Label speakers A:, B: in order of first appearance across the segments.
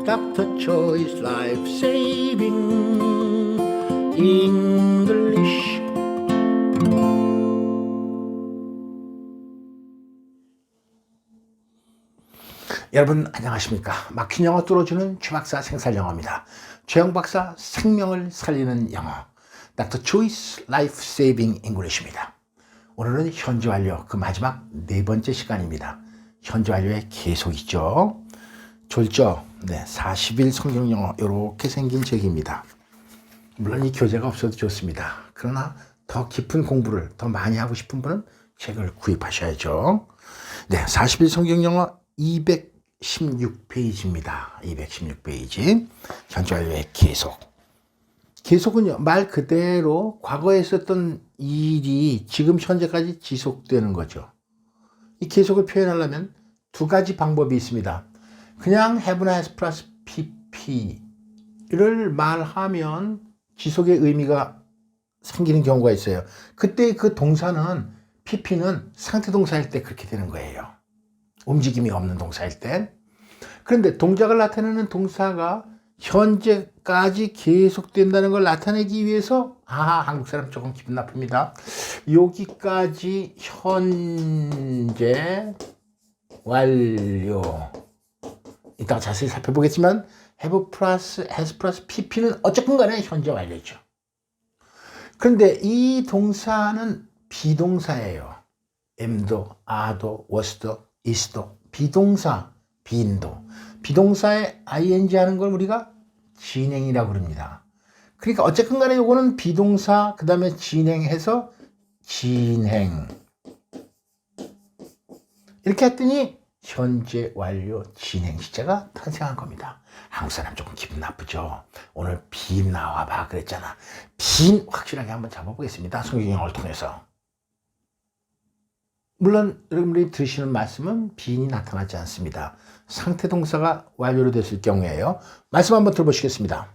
A: Dr. Choi's Life Saving English. 여러분 안녕하십니까? 막힌 영어 뚫어주는 최 박사 생살영어입니다. 최영 박사 생명을 살리는 영어 Dr. Choi's Life Saving English입니다. 오늘은 현재 완료 그 마지막 네 번째 시간입니다. 현재 완료의 계속이죠. 졸죠? 네, 40일 성경 영어 이렇게 생긴 책입니다. 물론 이 교재가 없어도 좋습니다. 그러나 더 깊은 공부를 더 많이 하고 싶은 분은 책을 구입하셔야죠. 네, 40일 성경 영어 216페이지입니다. 216페이지. 현재 완료의 계속. 계속은요, 말 그대로 과거에 있었던 일이 지금 현재까지 지속되는 거죠. 이 계속을 표현하려면 두 가지 방법이 있습니다. 그냥 have나 has 플러스 pp를 말하면 지속의 의미가 생기는 경우가 있어요. 그때 그 동사는 pp는 상태 동사일 때 그렇게 되는 거예요. 움직임이 없는 동사일 때. 그런데 동작을 나타내는 동사가 현재까지 계속된다는 걸 나타내기 위해서 한국 사람 조금 기분 나쁩니다. 여기까지 현재 완료. 이따가 자세히 살펴보겠지만 have 플러스 has 플러스 pp는 어쨌든 간에 현재 완료죠. 그런데 이 동사는 비동사예요. am도, are도, was도, is도 비동사, being도. 비동사에 ing 하는 걸 우리가 진행이라고 그럽니다. 그러니까 어쨌든 간에 요거는 비동사 그 다음에 진행해서 진행 이렇게 했더니 현재 완료 진행 시제가 탄생한 겁니다. 한국 사람 조금 기분 나쁘죠? 오늘 빈 나와봐 그랬잖아. 빈 확실하게 한번 잡아보겠습니다. 성경 영어를 통해서. 물론 여러분들이 들으시는 말씀은 빈이 나타나지 않습니다. 상태 동사가 완료로 됐을 경우에요. 말씀 한번 들어보시겠습니다.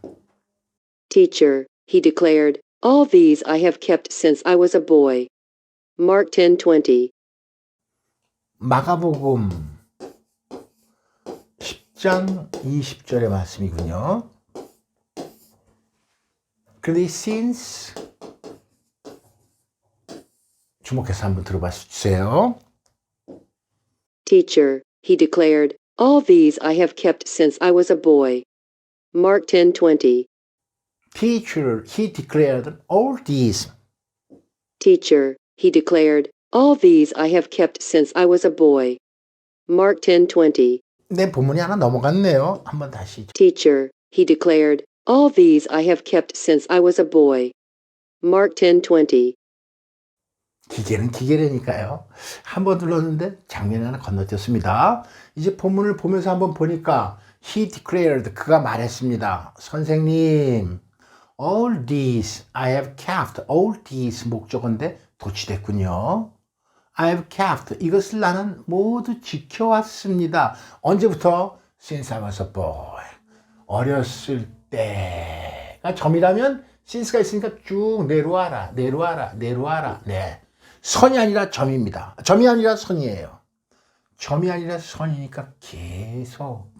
B: Teacher, he declared, all these I have kept since I was a boy. Mark 10:20.
A: 마가복음 10장 20절의 말씀이군요. 그런데 since 주목해서 한번 들어봐 주세요.
B: Teacher, he declared, all these I have kept since I was a boy. Mark 10:20.
A: Teacher, he declared all these.
B: Teacher, he declared, all these I have kept since I was a boy. Mark 10:20.
A: 네, 본문이 하나 넘어갔네요. 한번 다시.
B: Teacher, he declared, all these I have kept since I was a boy. Mark 10:20.
A: 기계는 기계라니까요. 한번 눌렀는데 장면이 하나 건너뛰었습니다. 이제 본문을 보면서 한번 보니까 he declared, 그가 말했습니다. 선생님, all these I have kept, all these 목적어인데 도치됐군요. I have kept, 이것을 나는 모두 지켜왔습니다. 언제부터? Since I was a boy. 어렸을 때가 점이라면 since가 있으니까 쭉 내려와라, 내려와라, 내려와라. 네. 선이 아니라 점입니다. 점이 아니라 선이에요. 점이 아니라 선이니까 계속.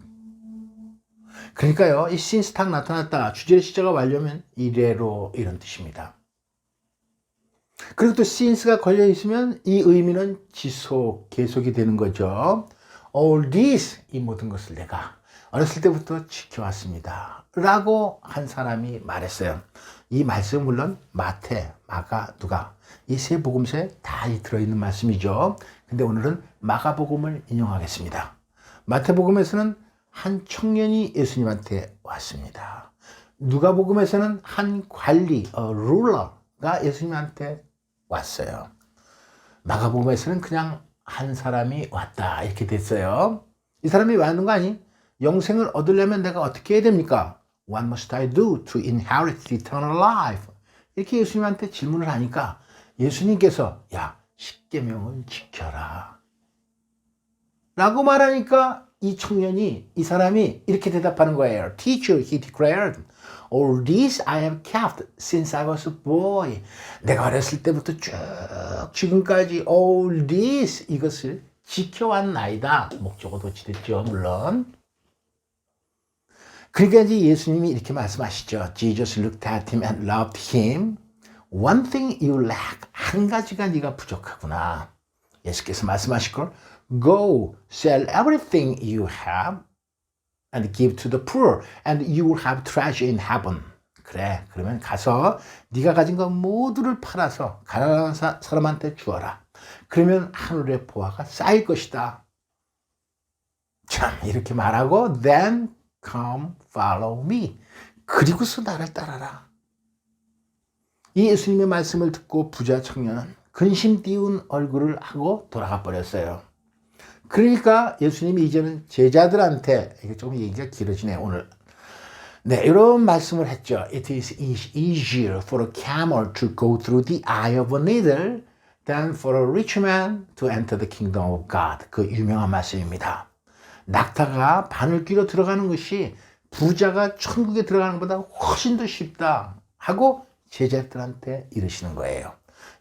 A: 그러니까요, 이 since 딱 나타났다. 주제의 시제가 완료면 이래로 이런 뜻입니다. 그리고 또 since가 걸려 있으면 이 의미는 지속, 계속이 되는 거죠. All this, 이 모든 것을 내가 어렸을 때부터 지켜왔습니다. 라고 한 사람이 말했어요. 이 말씀은 물론 마태, 마가, 누가 이 세 복음서에 다 들어있는 말씀이죠. 근데 오늘은 마가복음을 인용하겠습니다. 마태복음에서는 한 청년이 예수님한테 왔습니다. 누가복음에서는 한 관리, 룰러가 예수님한테 왔어요. 마가복음에서는 그냥 한 사람이 왔다 이렇게 됐어요. 이 사람이 왔는 거 아니? 영생을 얻으려면 내가 어떻게 해야 됩니까? What must I do to inherit eternal life? 이렇게 예수님한테 질문을 하니까 예수님께서 야, 십계명을 지켜라 라고 말하니까 이 청년이, 이 사람이 이렇게 대답하는 거예요. Teacher, he declared, all this I have kept since I was a boy. 내가 어렸을 때부터 쭉 지금까지 all this, 이것을 지켜왔나이다. 목적어 도치됐죠, 물론. 그러니까 이제 예수님이 이렇게 말씀하시죠. Jesus looked at him and loved him. One thing you lack. 한 가지가 네가 부족하구나. 예수께서 말씀하실 걸 Go sell everything you have and give to the poor and you will have treasure in heaven. 그래, 그러면 가서 네가 가진 것 모두를 팔아서 가난한 사람한테 주어라. 그러면 하늘의 보화가 쌓일 것이다. 참, 이렇게 말하고 then come follow me. 그리고서 나를 따라라. 이 예수님의 말씀을 듣고 부자 청년은 근심 띄운 얼굴을 하고 돌아가 버렸어요. 그러니까 예수님이 이제는 제자들한테, 이게 조금 얘기가 길어지네요, 오늘. 네, 이런 말씀을 했죠. It is easier for a camel to go through the eye of a needle than for a rich man to enter the kingdom of God. 그 유명한 말씀입니다. 낙타가 바늘귀로 들어가는 것이 부자가 천국에 들어가는 것보다 훨씬 더 쉽다 하고 제자들한테 이르시는 거예요.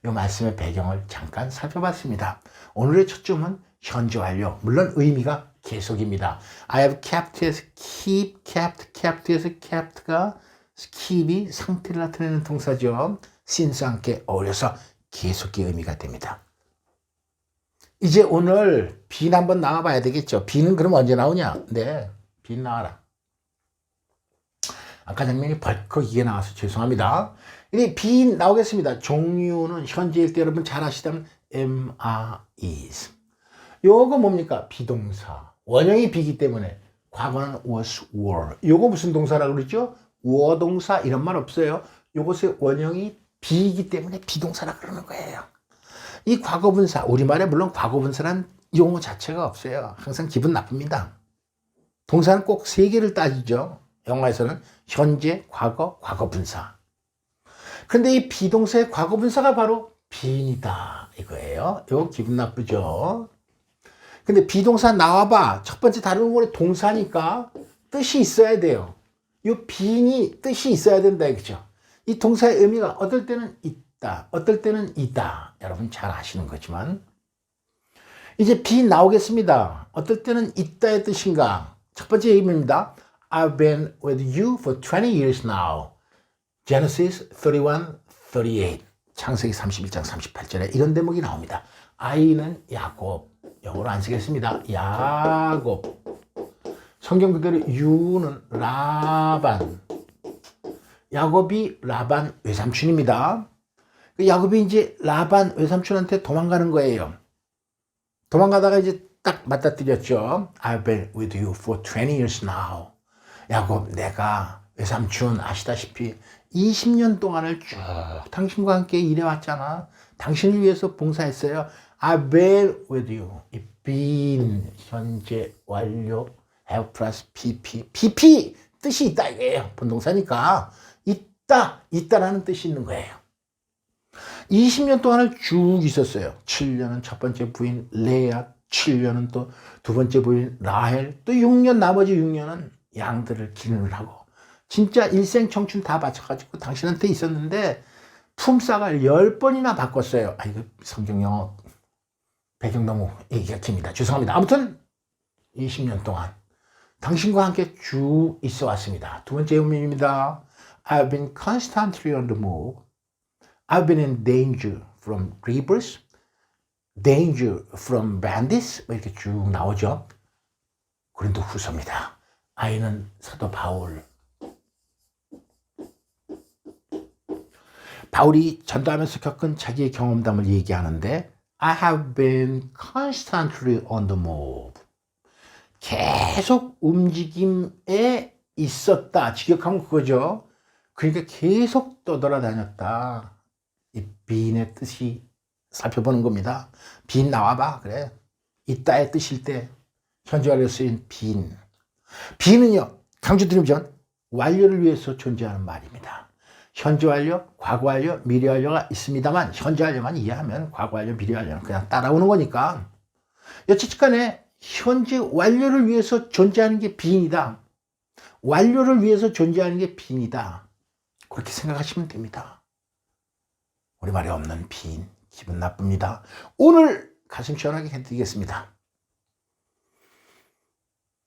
A: 이 말씀의 배경을 잠깐 살펴봤습니다. 오늘의 초점은 현재 완료, 물론 의미가 계속입니다. I have kept 에서 keep, kept에서 kept가 keep이 상태를 나타내는 동사죠. since와 함께 어울려서 계속의 의미가 됩니다. 이제 오늘 빈 한번 나와봐야 되겠죠. 빈은 그럼 언제 나오냐? 네, 빈 나와라. 아까 장면이 벌컥 이게 나와서 죄송합니다. 이제 빈 나오겠습니다. 종류는 현재일 때 여러분 잘 아시다면 am, are, is. 요거 뭡니까? 비동사. 원형이 비기 때문에 과거는 was, were. 요거 무슨 동사라고 그러죠? were 동사 이런 말 없어요. 요것의 원형이 비이기 때문에 비동사라 그러는 거예요. 이 과거분사, 우리말에 물론 과거분사란 용어 자체가 없어요. 항상 기분 나쁩니다. 동사는 꼭 세 개를 따지죠. 영어에서는 현재, 과거, 과거분사. 그런데 이 비동사의 과거분사가 바로 being이다 이거예요. 이거 기분 나쁘죠. 근데 비동사 나와봐. 첫 번째 다루는 거는 동사니까 뜻이 있어야 돼요. 이 being이 뜻이 있어야 된다 이거죠. 이 동사의 의미가 어떨 때는 있다, 어떨 때는 이다. 여러분 잘 아시는 거지만 이제 be 나오겠습니다. 어떨 때는 있다의 뜻인가? 첫 번째 의미입니다. I've been with you for 20 years now. Genesis 31, 38. 창세기 31장 38절에 이런 대목이 나옵니다. I는 야곱. 영어로 안 쓰겠습니다. 야곱. 성경 그대로 U는 라반. 야곱이 라반 외삼촌입니다. 야곱이 이제 라반 외삼촌한테 도망가는 거예요. 도망가다가 이제 딱 맞닥뜨렸죠. I've been with you for 20 years now. 야곱, 내가 외삼촌 아시다시피 20년 동안을 쭉 당신과 함께 일해왔잖아. 당신을 위해서 봉사했어요. I've been with you. 이 been 현재 완료 have plus pp. pp 뜻이 있다 이거예요. 본동사니까 있다라는 뜻이 있는 거예요. 20년 동안을 쭉 있었어요. 7년은 첫 번째 부인 레아, 7년은 또 두 번째 부인 라헬, 또 6년 나머지 6년은 양들을 기르는 하고 진짜 일생 청춘 다 바쳐가지고 당신한테 있었는데 품삯을 10번이나 바꿨어요. 아 이거 성경 영어 배경 너무 얘기가 깁니다. 죄송합니다. 아무튼 20년 동안 당신과 함께 쭉 있어 왔습니다. 두 번째 의미입니다. I've been constantly on the move. I've been in danger from rivers, danger from bandits. 이렇게 쭉 나오죠. 고린도 후서입니다. I는 사도 바울. 바울이 전도하면서 겪은 자기의 경험담을 얘기하는데 I have been constantly on the move. 계속 움직임에 있었다. 직역하면 그거죠. 그러니까 계속 떠돌아다녔다. 이 being의 뜻이 살펴보는 겁니다. being 나와봐. 그래. 있다의 뜻일 때 현재 완료로 쓰인 being. being은요. 강조드리면 완료를 위해서 존재하는 말입니다. 현재 완료, 과거 완료, 미래 완료가 있습니다만 현재 완료만 이해하면 과거 완료, 미래 완료는 그냥 따라오는 거니까 여차치 간에 현재 완료를 위해서 존재하는 게 being이다. 완료를 위해서 존재하는 게 being이다. 그렇게 생각하시면 됩니다. 우리말에 없는 being, 기분 나쁩니다. 오늘 가슴 시원하게 해드리겠습니다.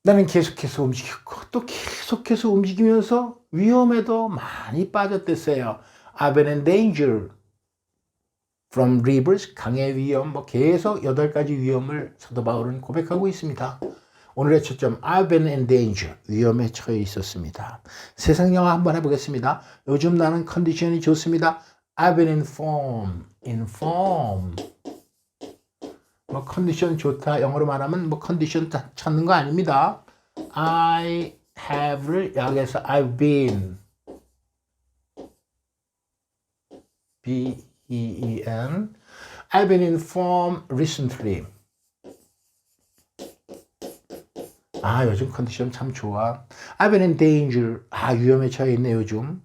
A: 나는 계속해서 움직였고 또 계속해서 움직이면서 위험에도 많이 빠졌댔어요. I've been in danger from rivers, 강의 위험, 뭐 계속 8가지 위험을 사도 바울은 고백하고 있습니다. 오늘의 초점, I've been in danger, 위험에 처해 있었습니다. 세상 영어 한번 해보겠습니다. 요즘 나는 컨디션이 좋습니다. I've been in form. 뭐 컨디션 좋다 영어로 말하면 뭐 컨디션 찾는 거 아닙니다. I have를 여기서 I've been B-E-E-N I've been in form recently. 아 요즘 컨디션 참 좋아. I've been in danger. 아 위험에 처해 있네 요즘.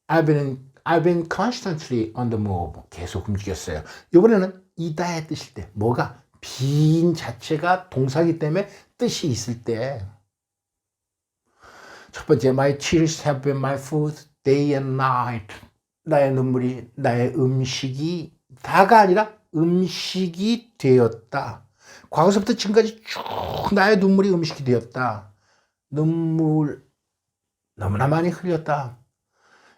A: I've been constantly on the move. 계속 움직였어요. 이번에는 이다의 뜻일 때 뭐가 being 자체가 동사기 때문에 뜻이 있을 때. 첫 번째 my tears have been my food day and night. 나의 눈물이 나의 음식이 다가 아니라 음식이 되었다. 과거서부터 지금까지 쭉 나의 눈물이 음식이 되었다. 눈물 너무나 많이 흘렸다.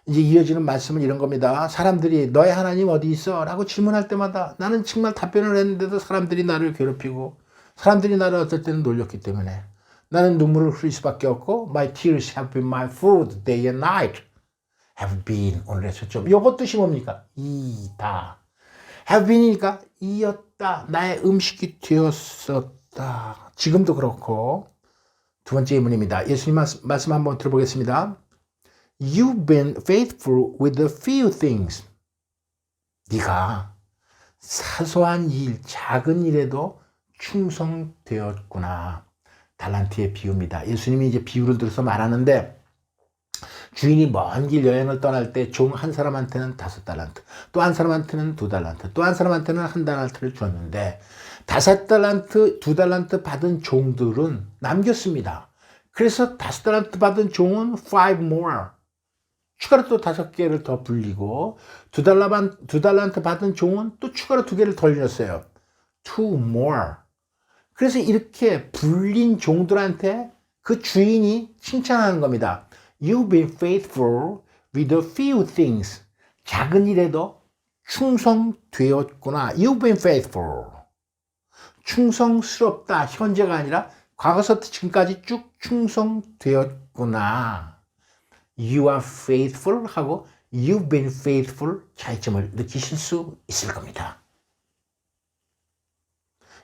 A: 이제 이어지는 말씀은 이런 겁니다. 사람들이 너의 하나님 어디 있어? 라고 질문할 때마다 나는 정말 답변을 했는데도 사람들이 나를 괴롭히고 사람들이 나를 어떨 때는 놀렸기 때문에 나는 눈물을 흘릴 수밖에 없고 My tears have been my food day and night. have been 오늘의 초점. 요것 뜻이 뭡니까? 이다. have been이니까 이었다. 나의 음식이 되었었다. 지금도 그렇고 두 번째 예문입니다. 예수님 말씀 한번 들어보겠습니다. You've been faithful with the few things. 네가 사소한 일, 작은 일에도 충성되었구나. 달란트의 비유입니다. 예수님이 이제 비유를 들어서 말하는데 주인이 먼 길 여행을 떠날 때 종 한 사람한테는 5달란트, 또 한 사람한테는 2달란트, 또 한 사람한테는 1달란트를 줬는데 5달란트, 2달란트 받은 종들은 남겼습니다. 그래서 5달란트 받은 종은 5 more. 추가로 또 5개를 더 불리고 2달란트 받은 종은 또 추가로 2개를 더 올렸어요. 2 more. 그래서 이렇게 불린 종들한테 그 주인이 칭찬하는 겁니다. You've been faithful with a few things. 작은 일에도 충성되었구나. You've been faithful. 충성스럽다. 현재가 아니라 과거서부터 지금까지 쭉 충성되었구나. You are faithful 하고 You've been faithful 차이점을 느끼실 수 있을 겁니다.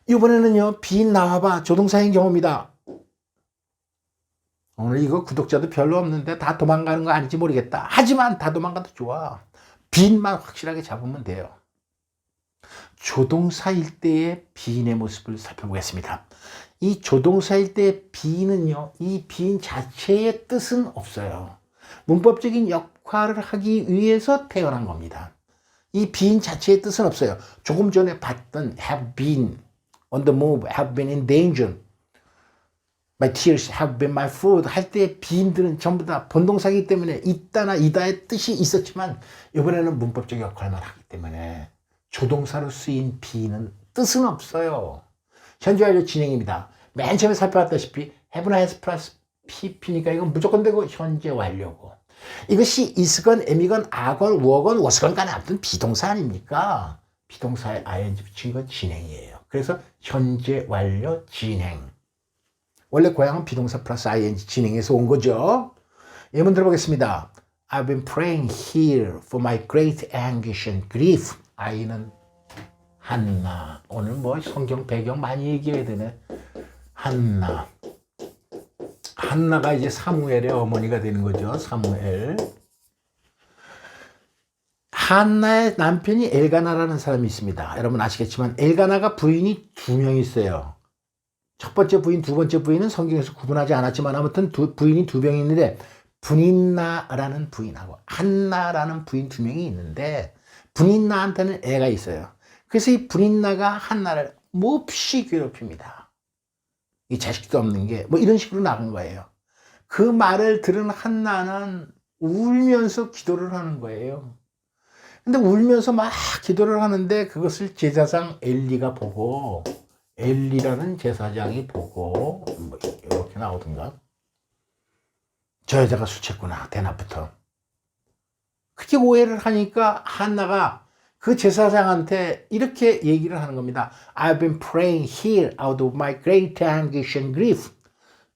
A: 이번에는요. 빈 나와봐 조동사인 경우입니다. 오늘 이거 구독자도 별로 없는데 다 도망가는 거 아닌지 모르겠다. 하지만 다 도망가도 좋아. 빈만 확실하게 잡으면 돼요. 조동사일 때의 빈의 모습을 살펴보겠습니다. 이 조동사일 때의 빈은요. 이 빈 자체의 뜻은 없어요. 문법적인 역할을 하기 위해서 태어난 겁니다. 이 빈 자체의 뜻은 없어요. 조금 전에 봤던 have been on the move, have been in danger, my tears have been my food 할 때 빈들은 전부 다 본동사이기 때문에 있다나 이다의 뜻이 있었지만 이번에는 문법적 역할만 하기 때문에 조동사로 쓰인 빈은 뜻은 없어요. 현재 완료 진행입니다. 맨 처음에 살펴봤다시피 have has 플러스 pp니까 이건 무조건 되고 현재 완료고 이것이 is건 am이건 a건 were건 was건 간에 아무튼 비동사 아닙니까? 비동사에 ing 붙인 건 진행이에요. 그래서 현재 완료 진행. 원래 고향은 비동사 플러스 ing 진행에서 온 거죠. 예문 들어보겠습니다. I've been praying here for my great anguish and grief. I는 한나. 오늘 뭐 성경 배경 많이 얘기해야 되네. 한나. 한나가 이제 사무엘의 어머니가 되는 거죠. 사무엘. 한나의 남편이 엘가나라는 사람이 있습니다. 여러분 아시겠지만 엘가나가 부인이 2명 있어요. 첫 번째 부인, 두 번째 부인은 성경에서 구분하지 않았지만 아무튼 부인이 2명이 있는데 분인나라는 부인하고 한나라는 부인 2명이 있는데 분인나한테는 애가 있어요. 그래서 이 분인나가 한나를 몹시 괴롭힙니다. 이 자식도 없는 게 뭐 이런 식으로 나간 거예요. 그 말을 들은 한나는 울면서 기도를 하는 거예요. 근데 울면서 막 기도를 하는데 그것을 제사장 엘리가 보고 엘리라는 제사장이 보고 뭐 이렇게 나오던가. 저 여자가 술 취했구나. 대낮부터. 그렇게 오해를 하니까 한나가 그 제사장한테 이렇게 얘기를 하는 겁니다. I've been praying here out of my great anguish and grief.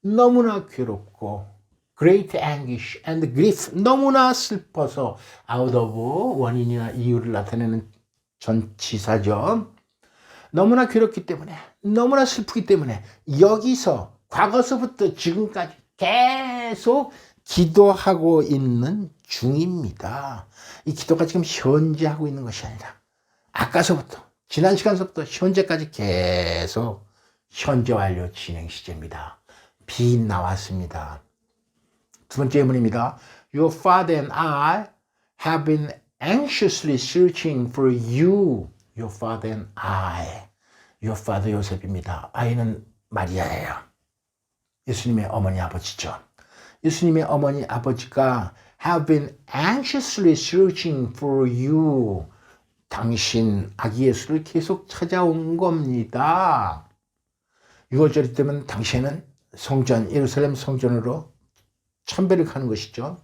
A: 너무나 괴롭고 great anguish and grief. 너무나 슬퍼서 out of 원인이나 이유를 나타내는 전치사죠. 너무나 괴롭기 때문에 너무나 슬프기 때문에 여기서 과거서부터 지금까지 계속 기도하고 있는 중입니다. 이 기도가 지금 현재 하고 있는 것이 아니라 아까서부터 지난 시간서부터 현재까지 계속 현재 완료 진행 시제입니다. 비 나왔습니다. 두 번째 예문입니다. Your father and I have been anxiously searching for you. Your father and I. Your father 요셉입니다. I는 마리아예요. 예수님의 어머니 아버지죠. 예수님의 어머니 아버지가 have been anxiously searching for you. 당신 아기 예수를 계속 찾아온 겁니다. 6월절이 되면 당신은 성전, 예루살렘 성전으로 참배를 가는 것이죠.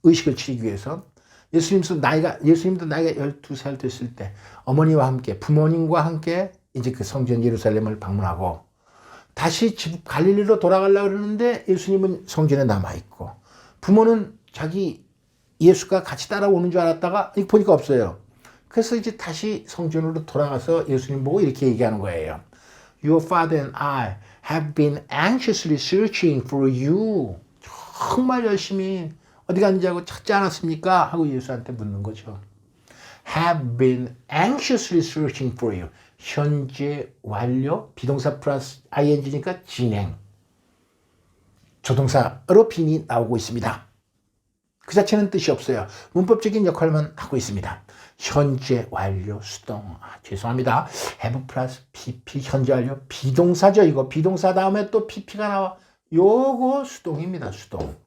A: 의식을 치르기 위해서. 예수님도 나이가 12살 됐을 때 어머니와 함께, 부모님과 함께 이제 그 성전 예루살렘을 방문하고 다시 집 갈릴리로 돌아가려고 그러는데 예수님은 성전에 남아있고 부모는 자기 예수가 같이 따라오는 줄 알았다가 보니까 없어요. 그래서 이제 다시 성전으로 돌아가서 예수님 보고 이렇게 얘기하는 거예요. Your father and I have been anxiously searching for you. 정말 열심히 어디 갔는지 하고 찾지 않았습니까? 하고 예수한테 묻는 거죠. Have been anxiously searching for you. 현재 완료, 비동사 플러스 ing니까 진행. 조동사로 빈이 나오고 있습니다. 그 자체는 뜻이 없어요. 문법적인 역할만 하고 있습니다. 현재 완료 수동. 죄송합니다. have 플러스 pp 현재 완료 비동사죠. 이거 비동사 다음에 또 pp가 나와. 요거 수동입니다. 수동.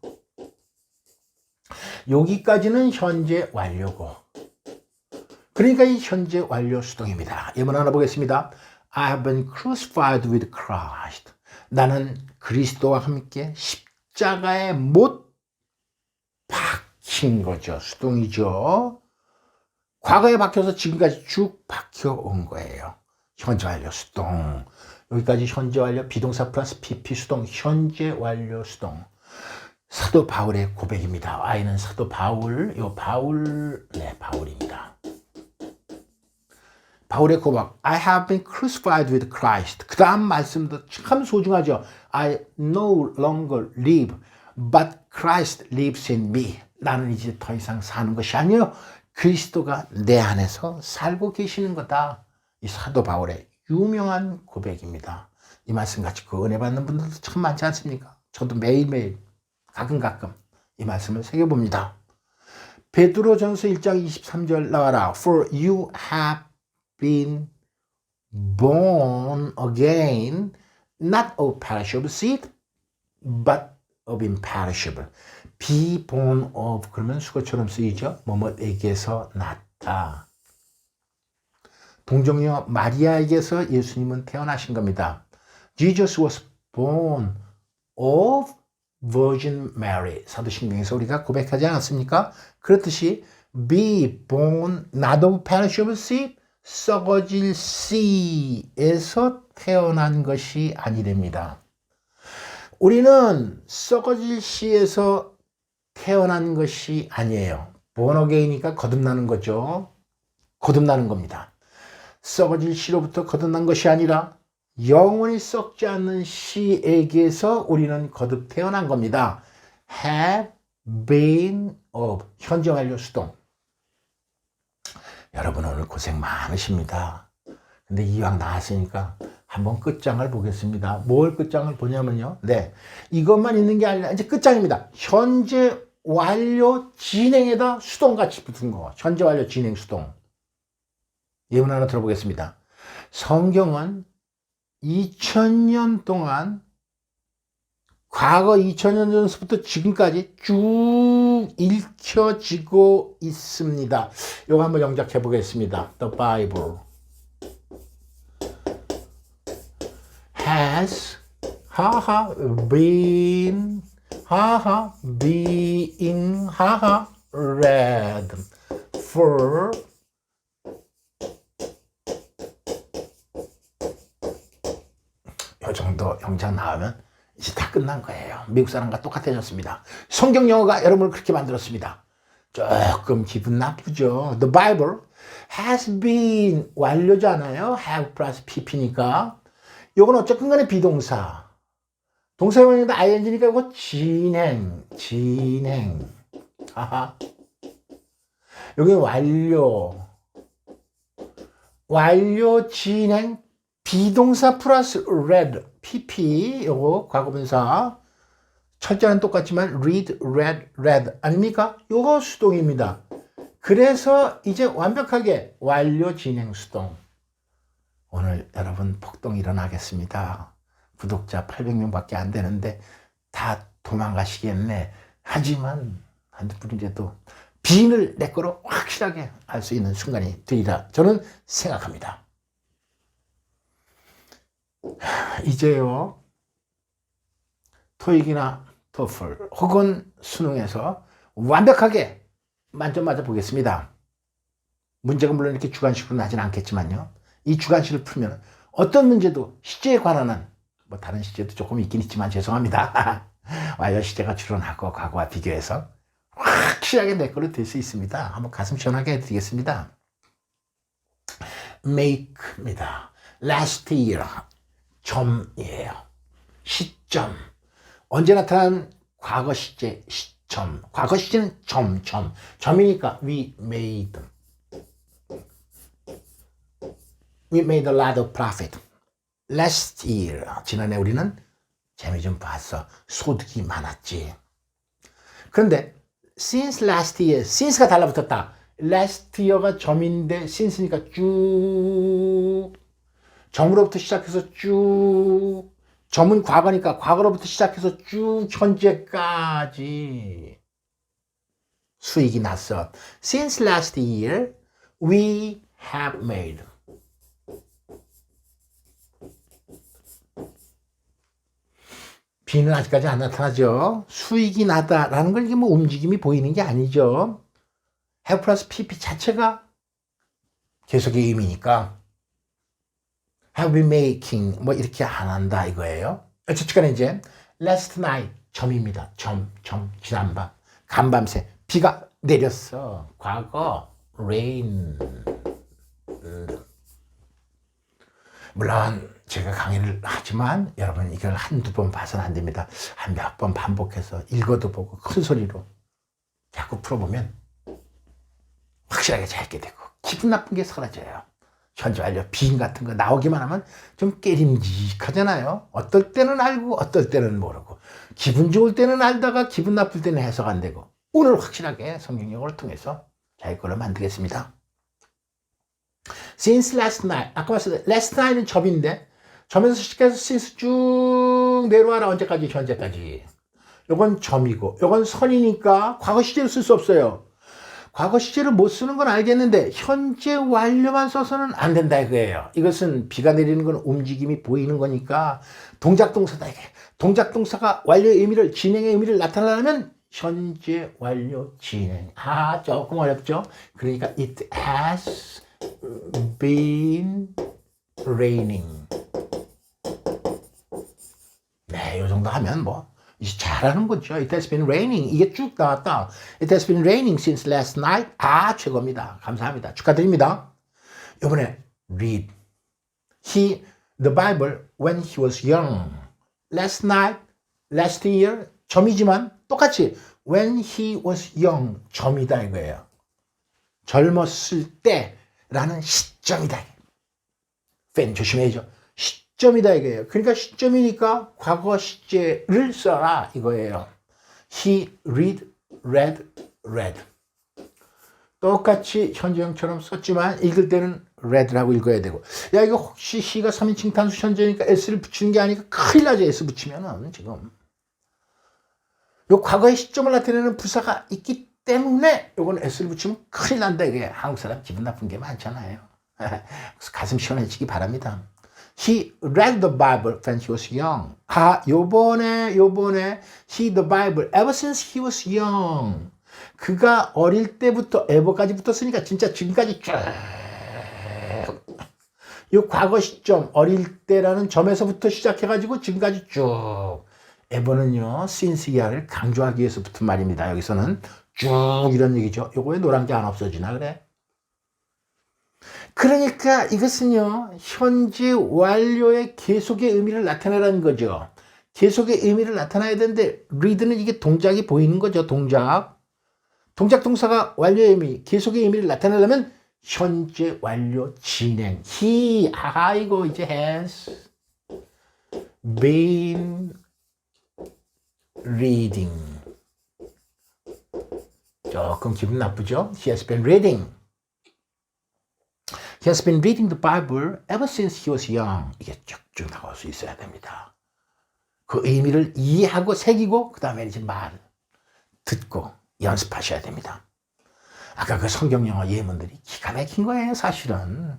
A: 여기까지는 현재 완료고. 그러니까 이 현재 완료 수동입니다. 예문 하나 보겠습니다. I have been crucified with Christ. 나는 그리스도와 함께 십자가에 못 박힌 거죠. 수동이죠. 과거에 박혀서 지금까지 쭉 박혀온 거예요. 현재 완료 수동. 여기까지 현재 완료 비동사 플러스 pp 수동. 현재 완료 수동. 사도 바울의 고백입니다. I는 사도 바울, 바울입니다. 바울의 고백. I have been crucified with Christ. 그 다음 말씀도 참 소중하죠. I no longer live, but Christ lives in me. 나는 이제 더 이상 사는 것이 아니요. 그리스도가 내 안에서 살고 계시는 거다. 이 사도 바울의 유명한 고백입니다. 이 말씀 가지고 은혜 받는 분들도 참 많지 않습니까? 저도 매일매일 가끔 이 말씀을 새겨봅니다. 베드로전서 1장 23절 나와라. For you have been born again, not of perishable seed, but of imperishable. Be born of 그러면 수거처럼 쓰이죠. 뭐뭐에게서 났다. 동정녀 마리아에게서 예수님은 태어나신 겁니다. Jesus was born of Virgin Mary. 사도신경에서 우리가 고백하지 않았습니까? 그렇듯이 be born not of perishable seed, 썩어질 씨에서 태어난 것이 아니랍니다. 우리는 썩어질 씨에서 태어난 것이 아니에요. born again이니까 거듭나는 거죠. 거듭나는 겁니다. 썩어질 씨로부터 거듭난 것이 아니라 영원히 썩지 않는 씨에게서 우리는 거듭 태어난 겁니다. have been of 현재 완료 수동. 여러분 오늘 고생 많으십니다. 근데 이왕 나왔으니까 한번 끝장을 보겠습니다. 뭘 끝장을 보냐면요. 네, 이것만 있는 게 아니라 이제 끝장입니다. 현재 완료 진행에다 수동같이 붙은 거. 현재 완료 진행 수동. 예문 하나 들어보겠습니다. 성경은 2000년 동안 과거 2000년 전부터 지금까지 쭉 읽혀지고 있습니다. 이거 한번 영작해 보겠습니다. The Bible. has 하하 been 하하 being 하하 read for 이 정도 영장 나오면 이제 다 끝난 거예요. 미국 사람과 똑같아졌습니다. 성경 영어가 여러분을 그렇게 만들었습니다. 조금 기분 나쁘죠. The Bible has been 완료잖아요. have 플러스 pp니까 요건 어쨌든 간에 비동사. 동사형용도 ing니까 이거 진행. 아하. 여기 완료, 진행, 비동사 플러스 read, pp, 요거 과거분사. 철자는 똑같지만 read, read 아닙니까? 요거 수동입니다. 그래서 이제 완벽하게 완료, 진행, 수동. 오늘 여러분 폭동 일어나겠습니다. 구독자 800명밖에 안 되는데 다 도망가시겠네. 하지만 한두 분이라도 빈을 내 거로 확실하게 알 수 있는 순간이 되리라 저는 생각합니다. 이제요 토익이나 토플 혹은 수능에서 완벽하게 만점 맞아 보겠습니다. 문제가 물론 이렇게 주관식으로 나진 않겠지만요. 이 주관식을 풀면 어떤 문제도 시제에 관한 뭐 다른 시제도 조금 있긴 있지만 죄송합니다. 완료 시제가 출연하고 과거와 비교해서 확실하게 내 거로 될 수 있습니다. 한번 가슴 시원하게 해드리겠습니다. make입니다. last year 점이에요. 시점. 언제 나타난 과거 시제 시점. 과거 시제는 점이니까 we made a lot of profit. last year 지난해 우리는 재미 좀 봤어. 소득이 많았지. 그런데 since last year, since가 달라붙었다. last year가 점인데 since니까 쭉 점으로부터 시작해서 쭉 점은 과거니까 과거로부터 시작해서 쭉 현재까지 수익이 났어. Since last year, we have made. B는 아직까지 안 나타나죠. 수익이 나다라는 걸 이게 뭐 움직임이 보이는 게 아니죠. have 플러스 pp 자체가 계속의 의미니까 have been making 뭐 이렇게 안 한다 이거예요. 어쨌든 이제 last night 점입니다. 점 지난밤 간밤새 비가 내렸어. 과거 rain. 물론 제가 강의를 하지만 여러분 이걸 한두 번 봐서는 안 됩니다. 한 몇 번 반복해서 읽어도 보고 큰 소리로 자꾸 풀어보면 확실하게 잘 읽게 되고 기분 나쁜 게 사라져요. 현재 완료 비인 같은 거 나오기만 하면 좀 깨림직하잖아요. 어떨 때는 알고 어떨 때는 모르고 기분 좋을 때는 알다가 기분 나쁠 때는 해석 안 되고 오늘 확실하게 성경 용어를 통해서 잘 거를 만들겠습니다. Since last night 아까 말씀드린 last night은 점인데 점에서 시작해서 since 쭉 내려와라. 언제까지? 현재까지. 요건 점이고 요건 선이니까 과거 시제를 쓸 수 없어요. 과거 시제를 못 쓰는 건 알겠는데 현재 완료만 써서는 안 된다 이거예요. 이것은 비가 내리는 건 움직임이 보이는 거니까 동작동사다 이게. 동작동사가 완료의 의미를 진행의 의미를 나타내려면 현재 완료 진행. 조금 어렵죠. 그러니까 it has been raining. 네, 요 정도 하면 뭐 이제 잘하는 거죠. It has been raining. 이게 쭉 나왔다. It has been raining since last night. 최고입니다. 감사합니다. 축하드립니다. 이번에 read. The Bible when he was young. Last night, last year, 점이지만 똑같이 when he was young, 점이다 이거예요. 젊었을 때라는 시점이다. 팬 조심해야죠. 시점이다 이거예요. 그러니까 시점이니까 과거 시제를 써라 이거예요. He read. 똑같이 현재형처럼 썼지만 읽을 때는 read라고 읽어야 되고 야 이거 혹시 he가 3인칭 단수 현재니까 s를 붙이는 게 아니니까 큰일 나죠. s 붙이면은 지금 요 과거의 시점을 나타내는 부사가 있기 때문에 요건 s를 붙이면 큰일 난다 이게. 한국 사람 기분 나쁜 게 많잖아요. 그래서 가슴 시원해지기 바랍니다. He read the Bible when he was young. 요번에 he the Bible ever since he was young. 그가 어릴 때부터 ever까지 붙었으니까 진짜 지금까지 쭉 이 과거 시점 어릴 때라는 점에서부터 시작해가지고 지금까지 쭉 ever는요 since 이하를 강조하기 위해서 붙은 말입니다. 여기서는 쭉 이런 얘기죠. 요거에 노란 게 안 없어지나 그래? 그러니까 이것은요 현재 완료의 계속의 의미를 나타내라는 거죠. 계속의 의미를 나타내야 되는데 read는 이게 동작이 보이는 거죠. 동작 동사가 완료의 의미 계속의 의미를 나타내려면 현재 완료 진행 he 이거 이제 has been reading 조금 기분 나쁘죠? He has been reading the Bible ever since he was young. 이게 쭉쭉 나올 수 있어야 됩니다. 그 의미를 이해하고 새기고 그 다음에 이제 말 듣고 연습하셔야 됩니다. 아까 그 성경 영어 예문들이 기가 막힌 거예요. 사실은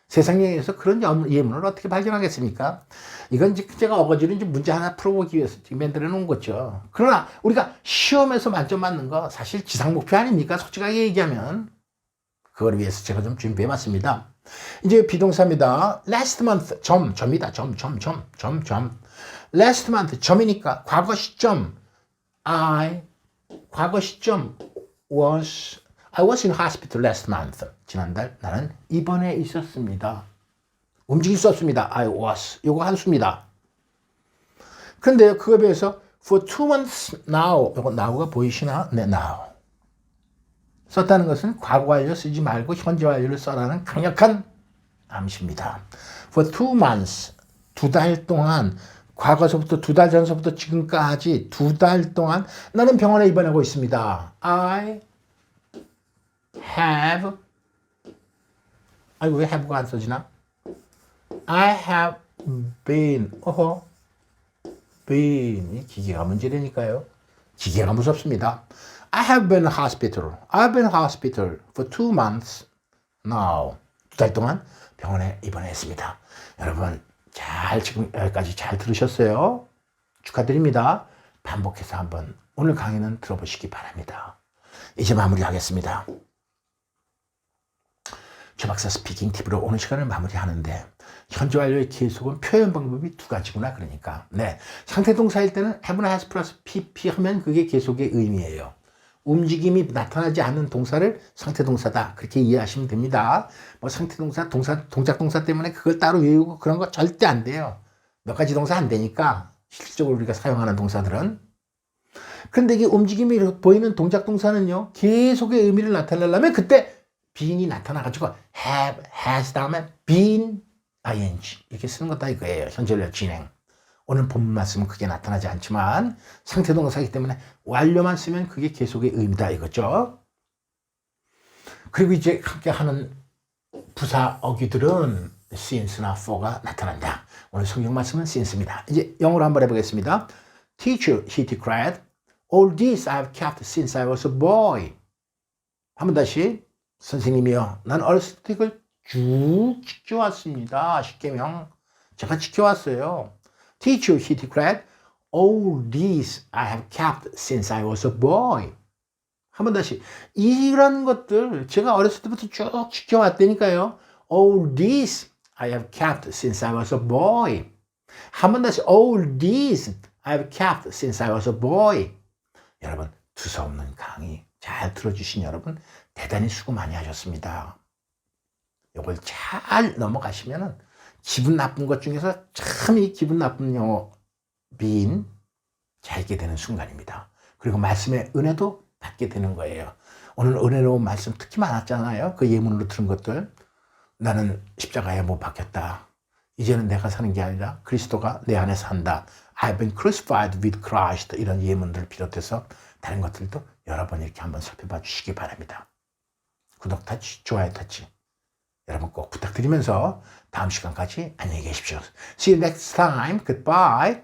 A: 세상에서 그런 예문을 어떻게 발견하겠습니까? 이건 이제 제가 어거지로 이제 문제 하나 풀어보기 위해서 지금 만들어 놓은 거죠. 그러나 우리가 시험에서 만점 맞는 거 사실 지상 목표 아닙니까? 솔직하게 얘기하면 그걸 위해서 제가 좀 준비해 봤습니다. 이제 비동사입니다. last month 점이다. 점. last month 점이니까 과거 시점 과거 시점 I was in hospital last month. 지난달 나는 입원해 있었습니다. 움직일 수 없습니다. I was. 요거 한 수입니다. 그런데 그거에 비해서 for 2 months now. 요거 now가 보이시나? 네, now. 썼다는 것은 과거 완료 쓰지 말고 현재 완료를 써라는 강력한 암시입니다. For 2 months. 2달 동안 과거서부터 2달 전서부터 지금까지 2달 동안 나는 병원에 입원하고 있습니다. I have 왜 have가 안 써지나? I have been been 기계가 문제되니까요. 기계가 무섭습니다. I have been hospital. I've been hospital for 2 months now. 2달 동안 병원에 입원했습니다. 여러분 지금 여기까지 잘 들으셨어요? 축하드립니다. 반복해서 한번 오늘 강의는 들어보시기 바랍니다. 이제 마무리하겠습니다. 조 박사 스피킹 팁으로 오늘 시간을 마무리하는데 현재 완료의 계속은 표현 방법이 2가지구나. 그러니까 상태 동사일 때는 have나 has 플러스 pp 하면 그게 계속의 의미예요. 움직임이 나타나지 않는 동사를 상태 동사다 그렇게 이해하시면 됩니다. 뭐 상태 동사, 동작 동사 때문에 그걸 따로 외우고 그런 거 절대 안 돼요. 몇 가지 동사 안 되니까 실질적으로 우리가 사용하는 동사들은. 그런데 이게 움직임이 보이는 동작 동사는요 계속의 의미를 나타내려면 그때 being이 나타나가지고 have, has 다음에 been, ing 이렇게 쓰는 거다 이거예요. 현재 완료 진행. 오늘 본문 말씀은 그게 나타나지 않지만 상태 동사이기 때문에 완료만 쓰면 그게 계속의 의미다 이거죠. 그리고 이제 함께 하는 부사 어귀들은 since나 for가 나타난다. 오늘 성경 말씀은 since입니다. 이제 영어로 한번 해보겠습니다. Teacher, he declared, all this I have kept since I was a boy. 한번 다시. 선생님이요. 난 어렸을 때 이걸 쭉 지켜왔습니다. 10계명. 제가 지켜왔어요. Teacher, he declared, all these I have kept since I was a boy. 한번 다시. 이런 것들 제가 어렸을 때부터 쭉 지켜왔다니까요. All these I have kept since I was a boy. 한번 다시. All these I have kept since I was a boy. 여러분, 두서없는 강의 잘 들어주신 여러분 대단히 수고 많이 하셨습니다. 이걸 잘 넘어가시면은 기분 나쁜 것 중에서 참 이 기분 나쁜 영어 비인 잘 있게 되는 순간입니다. 그리고 말씀의 은혜도 받게 되는 거예요. 오늘 은혜로운 말씀 특히 많았잖아요. 그 예문으로 들은 것들. 나는 십자가에 못 박혔다. 이제는 내가 사는 게 아니라 그리스도가 내 안에 산다. I've been crucified with Christ. 이런 예문들을 비롯해서 다른 것들도 여러 번 이렇게 한번 살펴봐 주시기 바랍니다. 구독 터치, 좋아요 터치. 여러분 꼭 부탁드리면서 다음 시간까지 안녕히 계십시오. See you next time. Goodbye.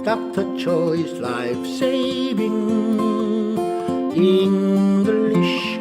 A: Dr. Choi's Life Saving English